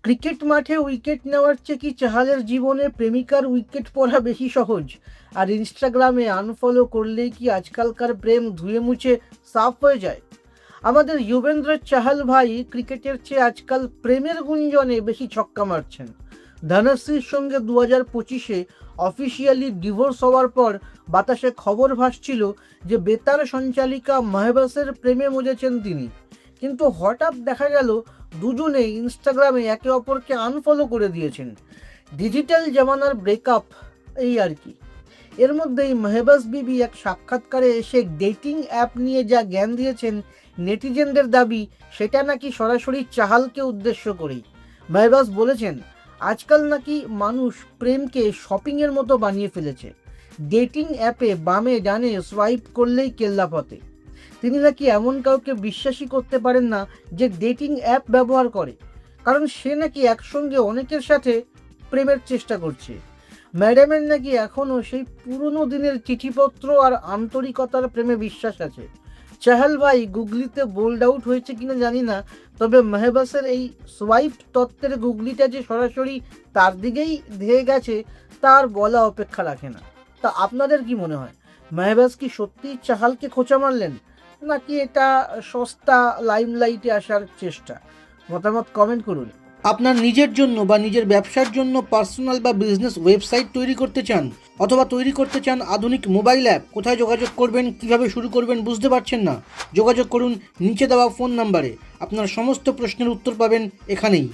Cricket মাঠে wicket নেওয়ার চেয়ে কি চাহালের জীবনে প্রেমিকার উইকেট পড়া বেশি সহজ? আর ইনস্টাগ্রামে আনফলো করলেই কি আজকালকার প্রেম ধুয়ে মুছে সাফ হয়ে যায়? আমাদের যুবেন্দ্র চাহাল ভাই ক্রিকেটের চেয়ে আজকাল প্রেমের গুঞ্জনে বেশি ছক্কা মারছেন। ধনশ্রীর সঙ্গে 2025-এ অফিসিয়ালি ডিভোর্স হওয়ার পর বাতাসে খবর ভাসছিল যে বেতার সঞ্চালিকা মাহবাসের প্রেমে মজেছেন তিনি। কিন্তু হঠাৎ দেখা গেল দুজনে ইনস্টাগ্রামে একে অপরকে আনফলো করে দিয়েছেন। ডিজিটাল জামানার ব্রেকআপ, এই আর কি। এর মধ্যেই মেহবাস বিবি এক সাক্ষাৎকারে এসে ডেটিং অ্যাপ নিয়ে যা জ্ঞান দিয়েছেন, নেটিজেনদের দাবি সেটা নাকি সরাসরি চাহালকে উদ্দেশ্য করেই। মেহবাস বলেছেন, আজকাল নাকি মানুষ প্রেমকে শপিংয়ের মতো বানিয়ে ফেলেছে। ডেটিং অ্যাপে বামে ডানে সোয়াইপ করলেই কেল্লাফতে। তিনি নাকি এমন কাউকে বিশ্বাসই করতে পারেন না যে ডেটিং অ্যাপ ব্যবহার করে, কারণ সে নাকি একসঙ্গে অনেকের সাথে প্রেমের চেষ্টা করছে। ম্যাডামের নাকি এখনও সেই পুরনো দিনের চিঠিপত্র আর আন্তরিকতার প্রেমে বিশ্বাস আছে। চাহাল ভাই গুগলিতে বোল্ড আউট হয়েছে কিনা জানি না, তবে মেহবাসের এই সোয়াইপ তত্ত্বের গুগলিটা যে সরাসরি তার দিকেই ধেয়ে গেছে তার বলা অপেক্ষা রাখে না। তা আপনাদের কি মনে হয়, মেহবাস কি সত্যিই চাহালকে খোঁচা মারলেন, নাকি এটা সস্তা লাইমলাইটে আসার চেষ্টা? মতামত কমেন্ট করুন। আপনার নিজের জন্য বা নিজের ব্যবসার জন্য পার্সোনাল বা বিজনেস ওয়েবসাইট তৈরি করতে চান, অথবা তৈরি করতে চান আধুনিক মোবাইল অ্যাপ, কোথায় যোগাযোগ করবেন, কিভাবে শুরু করবেন বুঝতে পারছেন না? যোগাযোগ করুন নিচে দেওয়া ফোন নাম্বারে। আপনার সমস্ত প্রশ্নের উত্তর পাবেন এখানেই।